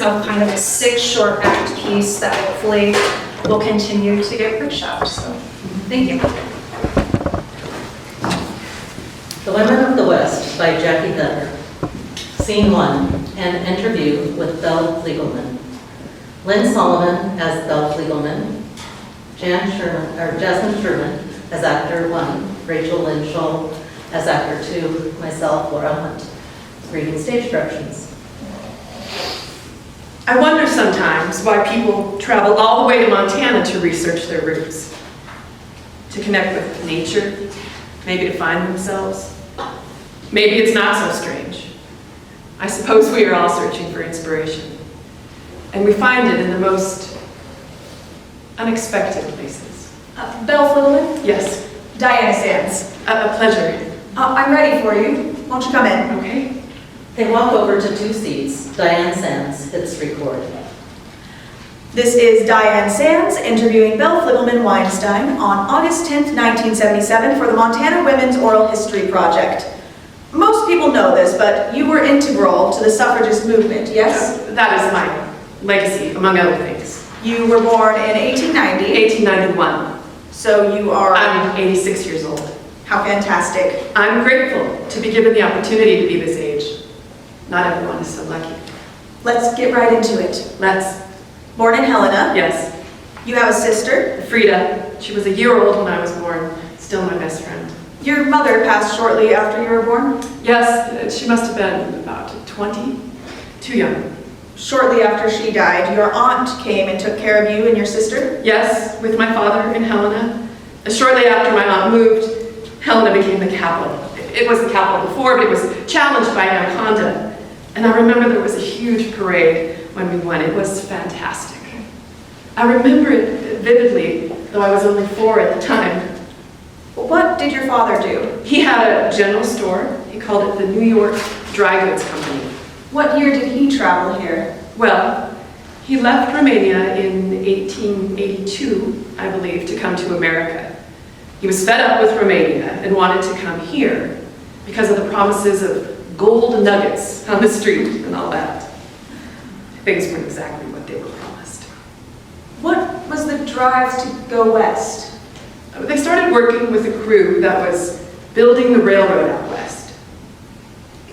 of kind of a 6 short act piece that hopefully will continue to get workshopped. So thank you. The Women of the West by Jackie Better. Scene 1, an interview with Belle Fliegelman. Lynn Solomon as Belle Fliegelman, Jasmine Sherman as actor 1, Rachel Lynn Shull as actor 2, myself, Laura Hunt, reading stage directions. I wonder sometimes why people travel all the way to Montana to research their roots, to connect with nature, maybe to find themselves. Maybe it's not so strange. I suppose we are all searching for inspiration, and we find it in the most unexpected places. Belle Fliegelman? Yes, Diana Sands. a pleasure. I'm ready for you. Won't you come in? Okay. They walk over to 2 seats. Diane Sands hits record. This is Diane Sands interviewing Belle Fliegelman Weinstein on August 10th, 1977 for the Montana Women's Oral History Project. Most people know this, but you were integral to the suffragist movement, yes? That is my legacy, among other things. You were born in 1890. 1891. So you are... I'm 86 years old. How fantastic. I'm grateful to be given the opportunity to be this age. Not everyone is so lucky. Let's get right into it. Let's. Born in Helena. Yes. You have a sister. Frida. She was a year old when I was born. Still my best friend. Your mother passed shortly after you were born. Yes, she must have been about 20. Too young. Shortly after she died, your aunt came and took care of you and your sister. Yes, with my father in Helena. Shortly after my aunt moved, Helena became the capital. It was the capital before, but it was challenged by Anaconda. And I remember there was a huge parade when we went. It was fantastic. I remember it vividly, though I was only 4 at the time. What did your father do? He had a general store. He called it the New York Dry Goods Company. What year did he travel here? Well, he left Romania in 1882, I believe, to come to America. He was fed up with Romania and wanted to come here because of the promises of gold nuggets on the street and all that. Things weren't exactly what they were promised. What was the drive to go west? They started working with a crew that was building the railroad out west.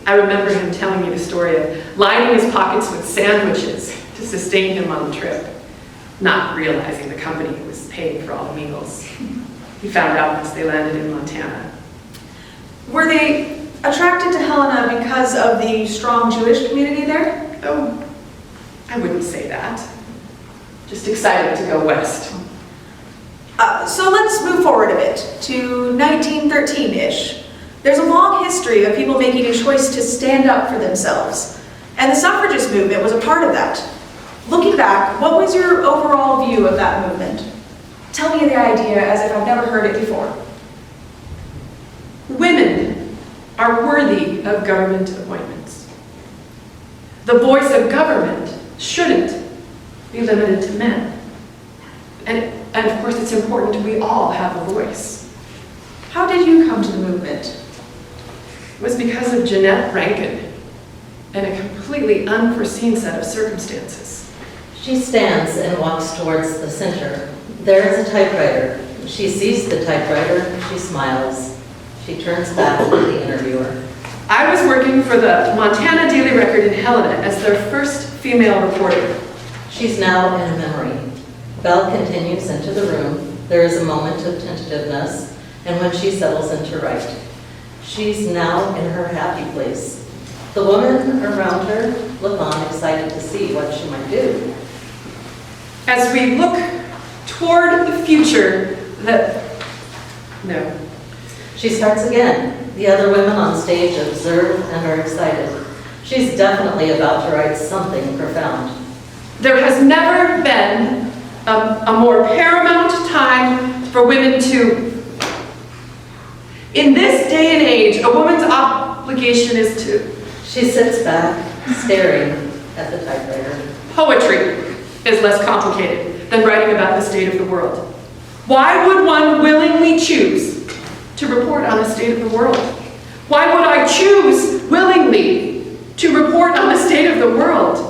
I remember him telling me the story of lining his pockets with sandwiches to sustain him on the trip, not realizing the company was paying for all the meals. He found out once they landed in Montana. Were they attracted to Helena because of the strong Jewish community there? Oh, I wouldn't say that. Just excited to go west. So let's move forward a bit to 1913-ish. There's a long history of people making a choice to stand up for themselves, and the suffragist movement was a part of that. Looking back, what was your overall view of that movement? Tell me the idea as if I've never heard it before. Women are worthy of government appointments. The voice of government shouldn't be limited to men. And of course it's important we all have a voice. How did you come to the movement? It was because of Jeanette Rankin and a completely unforeseen set of circumstances. She stands and walks towards the center. There is a typewriter. She sees the typewriter. She smiles. She turns back to the interviewer. I was working for the Montana Daily Record in Helena as their first female reporter. She's now in a memory. Belle continues into the room. There is a moment of tentativeness, and when she settles into write. She's now in her happy place. The women around her look on, excited to see what she might do. As we look toward the future No. She starts again. The other women on stage observe and are excited. She's definitely about to write something profound. There has never been a more paramount time for women to... In this day and age, a woman's obligation is to... She sits back, staring at the typewriter. Poetry is less complicated than writing about the state of the world. Why would one willingly choose to report on the state of the world? Why would I choose willingly to report on the state of the world?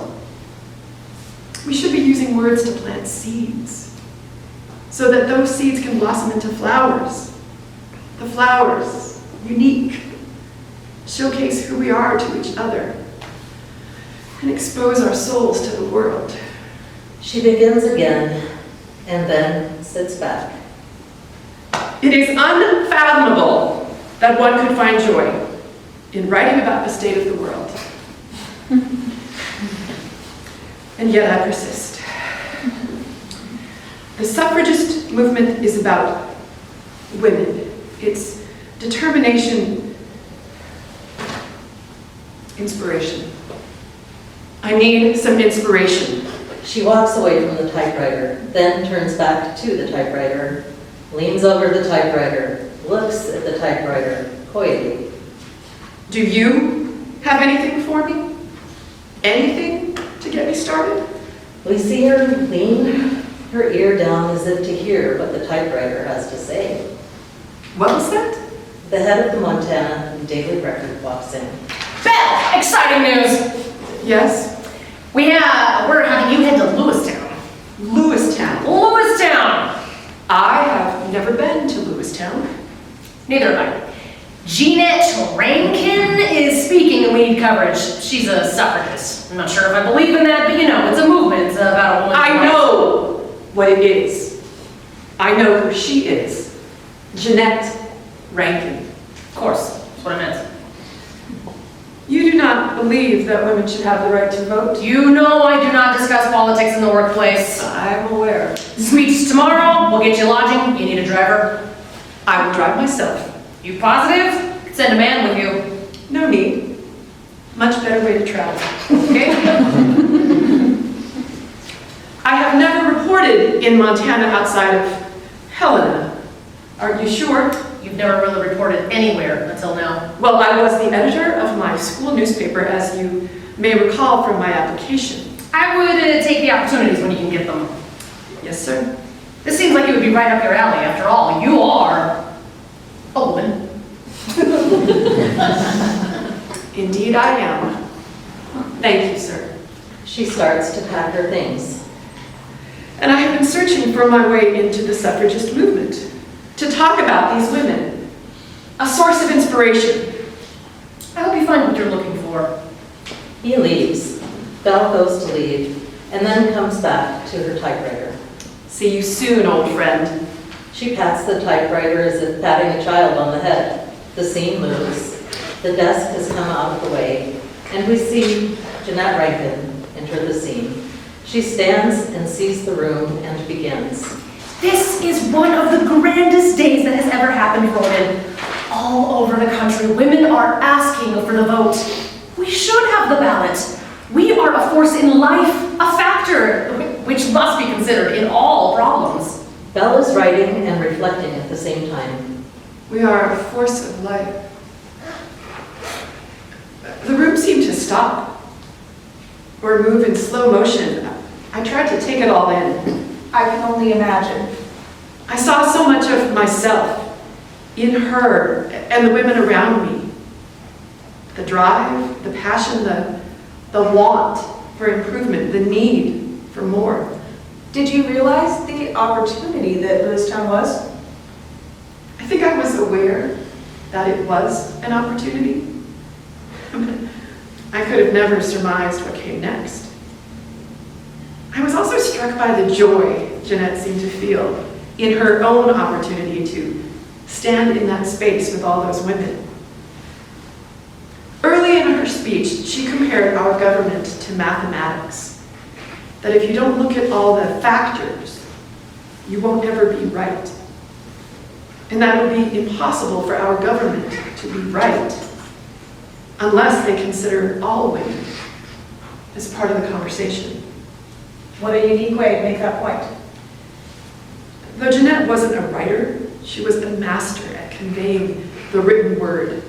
We should be using words to plant seeds, so that those seeds can blossom into flowers. The flowers, unique, showcase who we are to each other, and expose our souls to the world. She begins again, and then sits back. It is unfathomable that one could find joy in writing about the state of the world. And yet I persist. The suffragist movement is about women. It's determination, inspiration. I need some inspiration. She walks away from the typewriter, then turns back to the typewriter, leans over the typewriter, looks at the typewriter coyly. Do you have anything for me? Anything to get me started? We see her lean her ear down as if to hear what the typewriter has to say. What was that? The head of the Montana Daily Record walks in. Belle, exciting news. Yes? We're having you head to Lewistown. Lewistown. Lewistown! I have never been to Lewistown. Neither have I. Jeanette Rankin is speaking and we need coverage. She's a suffragist. I'm not sure if I believe in that, but you know, it's a movement. It's about a woman's I rights. know what it is. I know who she is. Jeanette Rankin. Of course, that's what I meant. You do not believe that women should have the right to vote? You know I do not discuss politics in the workplace. I'm aware. Speech tomorrow, we'll get you lodging. You need a driver. I will drive myself. You positive? Send a man with you. No need. Much better way to travel. Okay? I have never reported in Montana outside of Helena. Are you sure? You've never really reported anywhere until now. Well, I was the editor of my school newspaper, as you may recall from my application. I would take the opportunities when you can get them. Yes, sir. This seems like it would be right up your alley. After all, you are a woman. Indeed I am. Thank you, sir. She starts to pack her things. And I have been searching for my way into the suffragist movement, to talk about these women, a source of inspiration. I hope you find what you're looking for. He leaves. Belle goes to leave, and then comes back to her typewriter. See you soon, old friend. She pats the typewriter as if patting a child on the head. The scene moves. The desk has come out of the way, and we see Jeanette Rankin enter the scene. She stands and sees the room and begins. This is one of the grandest days that has ever happened for women. All over the country, women are asking for the vote. We should have the ballot. We are a force in life, a factor, which must be considered in all problems. Belle is writing and reflecting at the same time. We are a force of life. The room seemed to stop, or move in slow motion. I tried to take it all in. I can only imagine. I saw so much of myself in her and the women around me. The drive, the passion, the want for improvement, the need for more. Did you realize the opportunity that Lewistown was? I think I was aware that it was an opportunity. I could have never surmised what came next. I was also struck by the joy Jeanette seemed to feel in her own opportunity to stand in that space with all those women. Early in her speech, she compared our government to mathematics. That if you don't look at all the factors, you won't ever be right. And that it would be impossible for our government to be right unless they consider all women as part of the conversation. What a unique way to make that point. Though Jeanette wasn't a writer, she was a master at conveying the written word,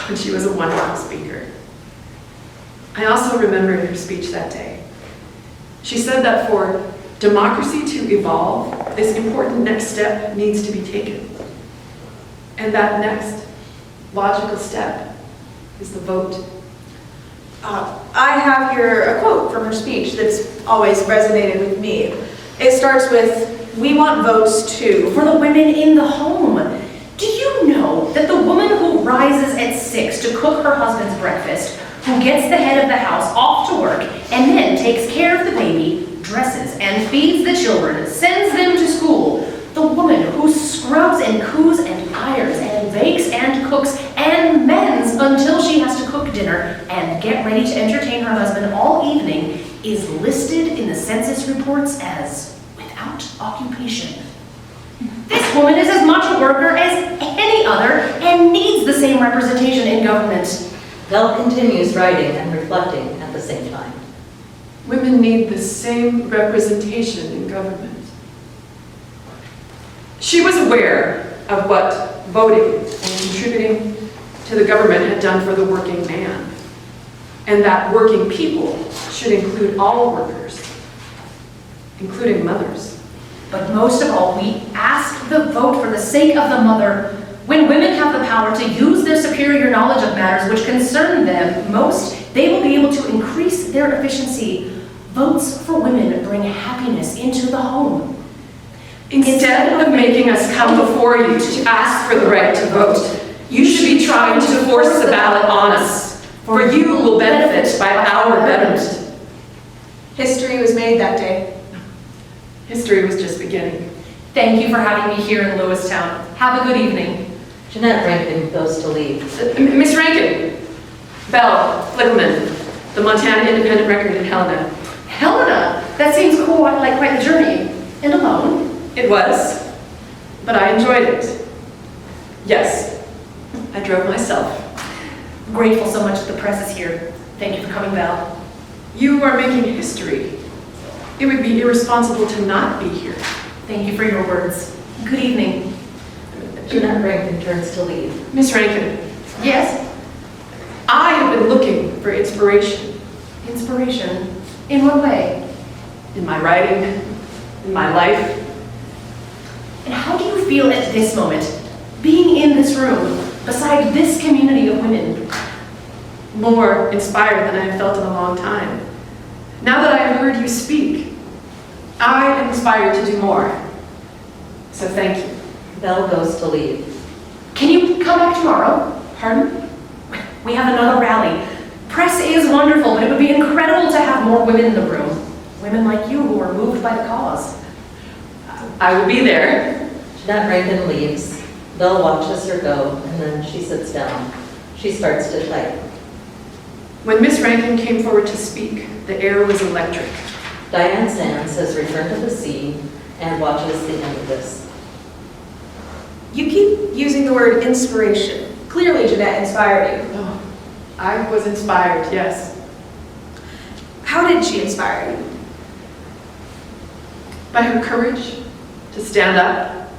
and she was a wonderful speaker. I also remembered her speech that day. She said that for democracy to evolve, this important next step needs to be taken. And that next logical step is the vote. I have here a quote from her speech that's always resonated with me. It starts with, "We want votes too." For the women in the home. Do you know that the woman who rises at 6 to cook her husband's breakfast, who gets the head of the house off to work, and then takes care of the baby, dresses and feeds the children, sends them to school, the woman who scrubs and coos and irons and bakes and cooks and mends until she has to cook dinner and get ready to entertain her husband all evening, is listed in the census reports as without occupation. This woman is as much a worker as any other and needs the same representation in government. Belle continues writing and reflecting at the same time. Women need the same representation in government. She was aware of what voting and contributing to the government had done for the working man, and that working people should include all workers, including mothers. But most of all, we ask the vote for the sake of the mother. When women have the power to use their superior knowledge of matters which concern them most, they will be able to increase their efficiency. Votes for women bring happiness into the home. Instead of making us come before you to ask for the right to vote, you should be trying to force the ballot on us, for you will benefit by our betterment. History was made that day. History was just beginning. Thank you for having me here in Lewistown. Have a good evening. Jeanette Rankin goes to leave. Miss Rankin, Belle Flickman, the Montana Independent Record in Helena. Helena, that seems like quite the journey. And alone. It was, but I enjoyed it. Yes, I drove myself. Grateful so much that the press is here. Thank you for coming, Belle. You are making history. It would be irresponsible to not be here. Thank you for your words. Good evening. Jeanette Rankin turns to leave. Miss Rankin, Yes? I have been looking for inspiration Inspiration. In what way? in my writing, in my life. And how do you feel at this moment, being in this room, beside this community of women? More inspired than I have felt in a long time. Now that I have heard you speak, I am inspired to do more. So thank you. Belle goes to leave. Can you come back tomorrow? Pardon? We have another rally. Press is wonderful, but it would be incredible to have more women in the room. Women like you who are moved by the cause. I will be there. Jeanette Rankin leaves. Belle watches her go, and then she sits down. She starts to type. When Miss Rankin came forward to speak, the air was electric. Diane Sands has returned to the scene and watches the end of this. You keep using the word inspiration. Clearly, Jeanette inspired you. Oh, I was inspired, yes. How did she inspire you? By her courage to stand up.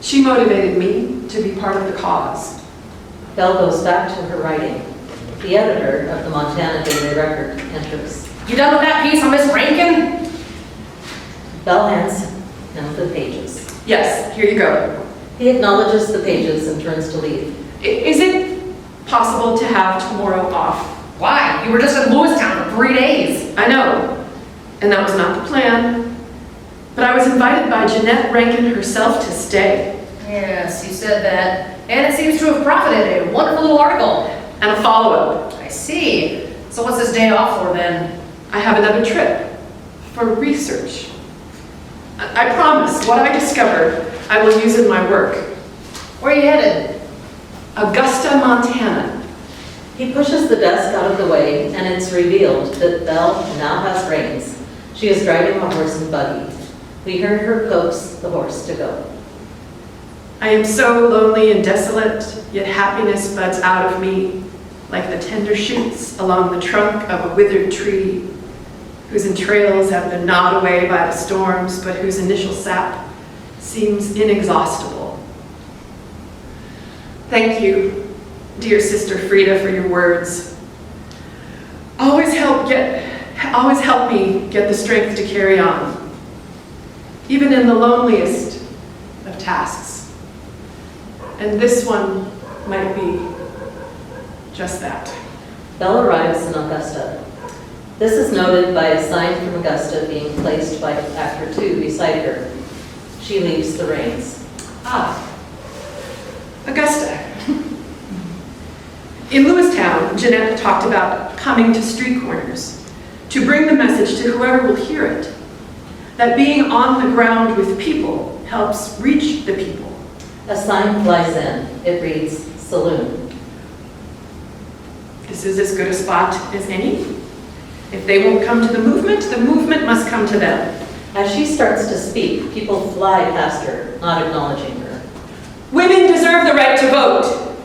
She motivated me to be part of the cause. Belle goes back to her writing. The editor of the Montana Daily Record enters. You done with that piece on Miss Rankin? Belle hands him the pages. Yes, here you go. He acknowledges the pages and turns to leave. Is it possible to have tomorrow off? Why? You were just in Lewistown for 3 days. I know, and that was not the plan. But I was invited by Jeanette Rankin herself to stay. Yes, you said that. And it seems to have profited. A wonderful little article. And a follow-up. I see. So what's this day off for then? I have another trip for research. I promise what I discover I will use in my work. Where are you headed? Augusta, Montana. He pushes the desk out of the way, and it's revealed that Belle now has reins. She is driving a horse and buggy. We heard her coax the horse to go. I am so lonely and desolate, yet happiness buds out of me like the tender shoots along the trunk of a withered tree, whose entrails have been gnawed away by the storms, but whose initial sap seems inexhaustible. Thank you, dear Sister Frida, for your words. Always help me get the strength to carry on, even in the loneliest of tasks. And this one might be just that. Belle arrives in Augusta. This is noted by a sign from Augusta being placed by actor 2 beside her. She leaves the reins. Ah, Augusta. In Lewistown, Jeanette talked about coming to street corners to bring the message to whoever will hear it, that being on the ground with people helps reach the people. A sign flies in. It reads, "Saloon." This is as good a spot as any. If they won't come to the movement must come to them. As she starts to speak, people fly past her, not acknowledging her. Women deserve the right to vote.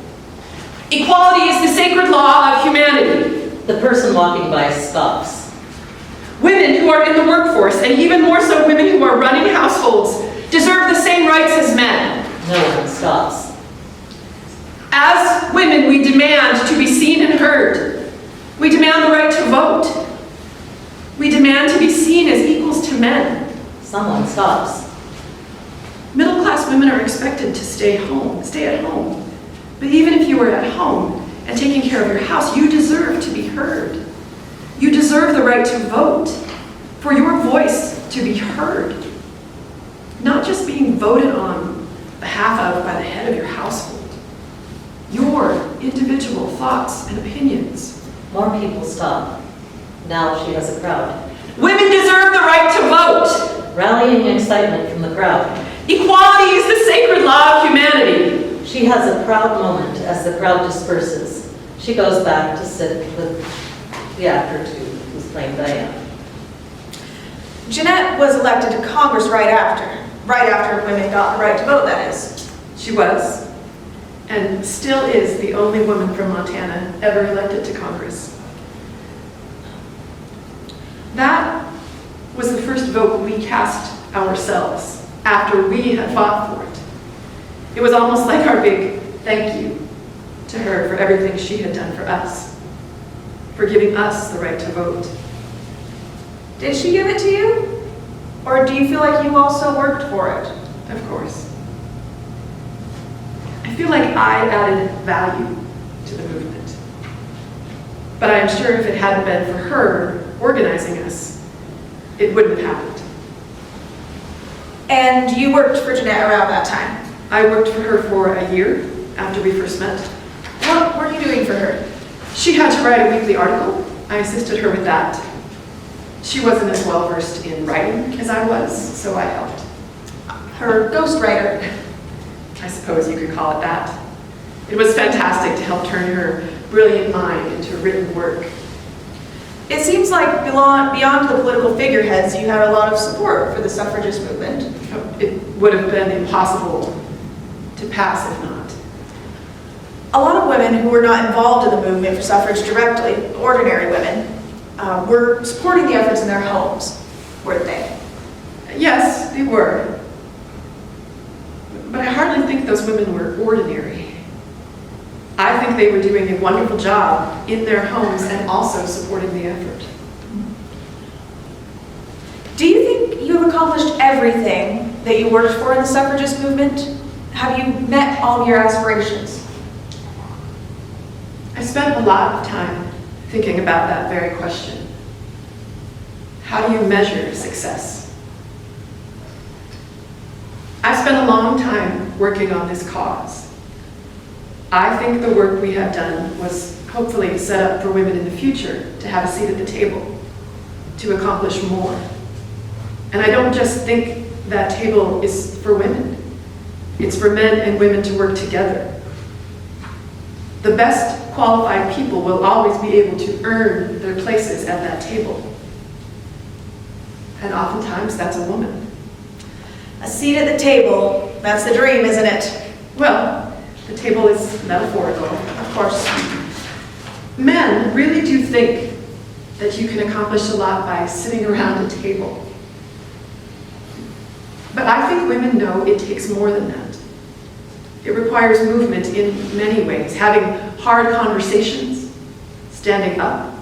Equality is the sacred law of humanity. The person walking by scoffs. Women who are in the workforce, and even more so women who are running households, deserve the same rights as men. No one stops. As women, we demand to be seen and heard. We demand the right to vote. We demand to be seen as equals to men. Someone stops. Middle-class women are expected to stay at home. But even if you were at home and taking care of your house, you deserve to be heard. You deserve the right to vote, for your voice to be heard. Not just being voted on behalf of by the head of your household. Your individual thoughts and opinions. More people stop. Now she has a crowd. Women deserve the right to vote. Rallying excitement from the crowd. Equality is the sacred law of humanity. She has a proud moment as the crowd disperses. She goes back to sit with the actor who's playing Diane. Jeanette was elected to Congress right after women got the right to vote, that is. She was, and still is, the only woman from Montana ever elected to Congress. That was the first vote we cast ourselves after we had fought for it. It was almost like our big thank you to her for everything she had done for us, for giving us the right to vote. Did she give it to you? Or do you feel like you also worked for it? Of course. I feel like I added value to the movement. But I'm sure if it hadn't been for her organizing us, it wouldn't have happened. And you worked for Jeanette around that time? I worked for her for a year after we first met. What were you doing for her? She had to write a weekly article. I assisted her with that. She wasn't as well versed in writing as I was, so I helped. Her ghostwriter. I suppose you could call it that. It was fantastic to help turn her brilliant mind into written work. It seems like beyond the political figureheads, you had a lot of support for the suffragist movement. It would have been impossible to pass if not. A lot of women who were not involved in the movement for suffrage directly, ordinary women, were supporting the efforts in their homes, weren't they? Yes, they were. But I hardly think those women were ordinary. I think they were doing a wonderful job in their homes and also supporting the effort. Do you think you have accomplished everything that you worked for in the suffragist movement? Have you met all of your aspirations? I spent a lot of time thinking about that very question. How do you measure success? I spent a long time working on this cause. I think the work we have done was hopefully set up for women in the future to have a seat at the table, to accomplish more. And I don't just think that table is for women. It's for men and women to work together. The best qualified people will always be able to earn their places at that table. And oftentimes that's a woman. A seat at the table, that's the dream, isn't it? Well, the table is metaphorical, of course. Men really do think that you can accomplish a lot by sitting around a table. But I think women know it takes more than that. It requires movement in many ways, having hard conversations, standing up.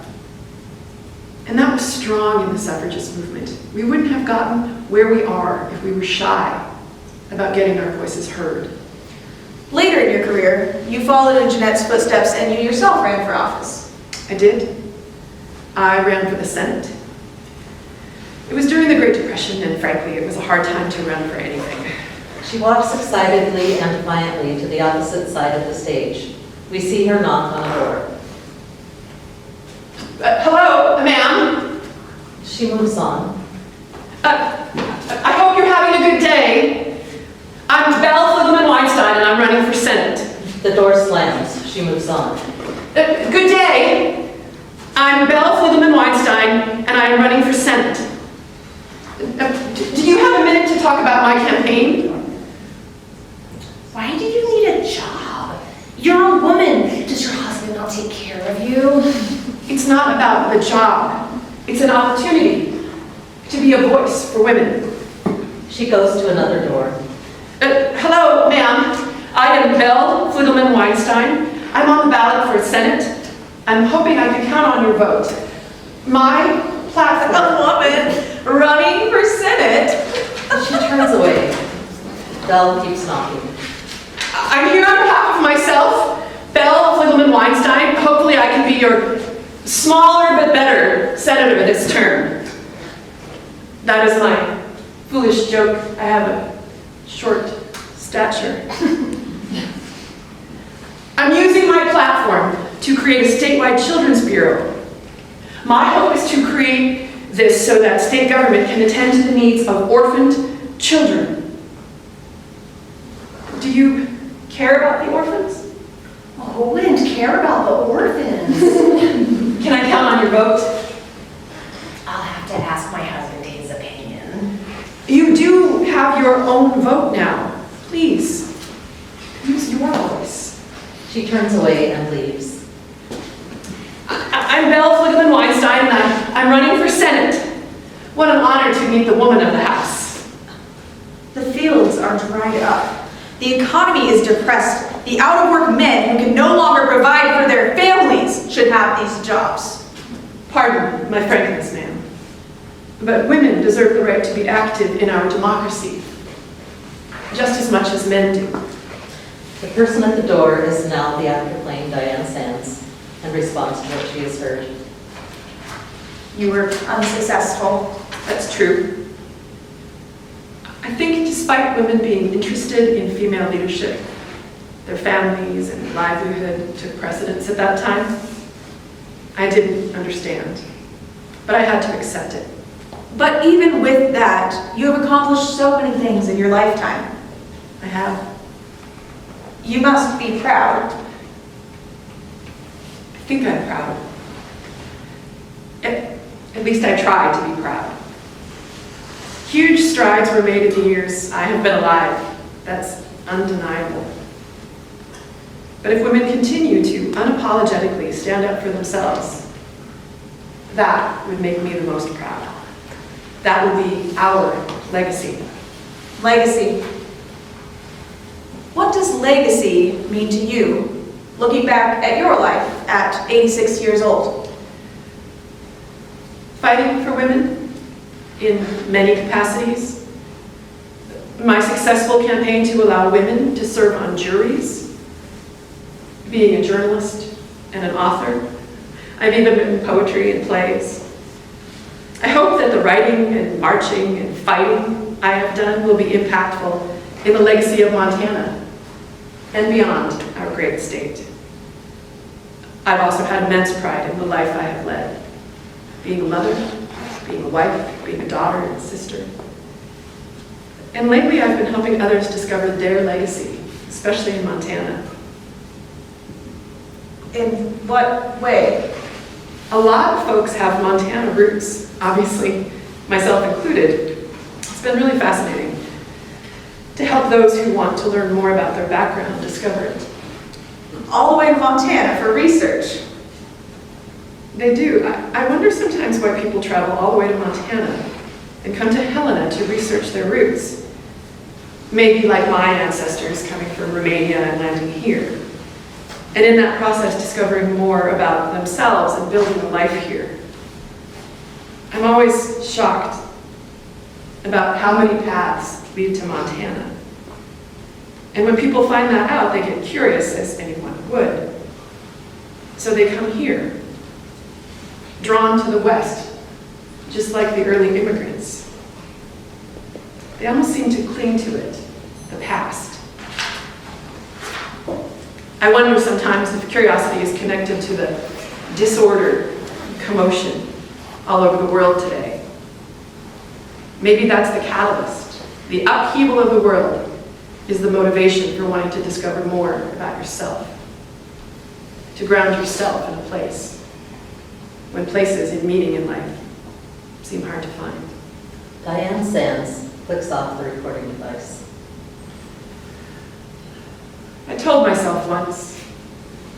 And that was strong in the suffragist movement. We wouldn't have gotten where we are if we were shy about getting our voices heard. Later in your career, you followed in Jeanette's footsteps and you yourself ran for office. I did. I ran for the Senate. It was during the Great Depression, and frankly, it was a hard time to run for anything. She walks excitedly and defiantly to the opposite side of the stage. We see her knock on a door. Hello, ma'am. She moves on. I hope you're having a good day. I'm Belle Fligelman-Weinstein, and I'm running for Senate. The door slams. She moves on. Good day. I'm Belle Fligelman-Weinstein, and I am running for Senate. Do you have a minute to talk about my campaign? Why do you need a job? You're a woman. Does your husband not take care of you? It's not about the job. It's an opportunity to be a voice for women. She goes to another door. Hello, ma'am. I am Belle Fligelman-Weinstein. I'm on the ballot for Senate. I'm hoping I can count on your vote. My platform. A woman running for Senate. She turns away. Belle keeps knocking. I'm here on behalf of myself, Belle Fligelman-Weinstein. Hopefully I can be your smaller but better senator this term. That is my foolish joke. I have a short stature. I'm using my platform to create a statewide children's bureau. My hope is to create this so that state government can attend to the needs of orphaned children. Do you care about the orphans? Oh, Lynn, care about the orphans. Can I count on your vote? I'll have to ask my husband his opinion. You do have your own vote now. Please, use your voice. She turns away and leaves. I'm Belle Fligelman-Weinstein, and I'm running for Senate. What an honor to meet the woman of the house. The fields are dried up. The economy is depressed. The out-of-work men who can no longer provide for their families should have these jobs. Pardon my frankness, ma'am, but women deserve the right to be active in our democracy, just as much as men do. The person at the door is now the actor playing Diane Sands and responds to what she has heard. You were unsuccessful. That's true. I think despite women being interested in female leadership, their families and livelihood took precedence at that time. I didn't understand, but I had to accept it. But even with that, you have accomplished so many things in your lifetime. I have. You must be proud. I think I'm proud. At least I tried to be proud. Huge strides were made in the years I have been alive. That's undeniable. But if women continue to unapologetically stand up for themselves, that would make me the most proud. That would be our legacy. Legacy. What does legacy mean to you, looking back at your life at 86 years old? Fighting for women in many capacities. My successful campaign to allow women to serve on juries. Being a journalist and an author. I've even written poetry and plays. I hope that the writing and marching and fighting I have done will be impactful in the legacy of Montana and beyond our great state. I've also had immense pride in the life I have led. Being a mother, being a wife, being a daughter and sister. And lately I've been helping others discover their legacy, especially in Montana. In what way? A lot of folks have Montana roots, obviously, myself included. It's been really fascinating to help those who want to learn more about their background discover it. All the way to Montana for research. They do. I wonder sometimes why people travel all the way to Montana and come to Helena to research their roots. Maybe like my ancestors coming from Romania and landing here. And in that process, discovering more about themselves and building a life here. I'm always shocked about how many paths lead to Montana. And when people find that out, they get curious, as anyone would. So they come here drawn to the West, just like the early immigrants. They almost seem to cling to it, the past. I wonder sometimes if curiosity is connected to the disorder, commotion all over the world today. Maybe that's the catalyst. The upheaval of the world is the motivation for wanting to discover more about yourself, to ground yourself in a place, when places and meaning in life seem hard to find. Diane Sands clicks off the recording device. I told myself once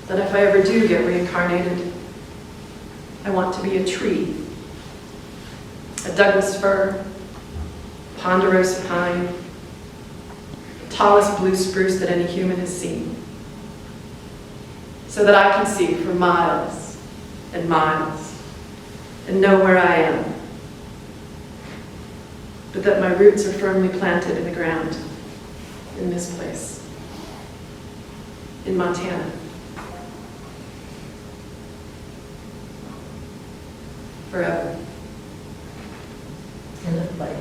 that if I ever do get reincarnated, I want to be a tree, a Douglas fir, ponderosa pine, the tallest blue spruce that any human has seen, so that I can see for miles and miles and know where I am, but that my roots are firmly planted in the ground in this place, in Montana. Forever. End of play.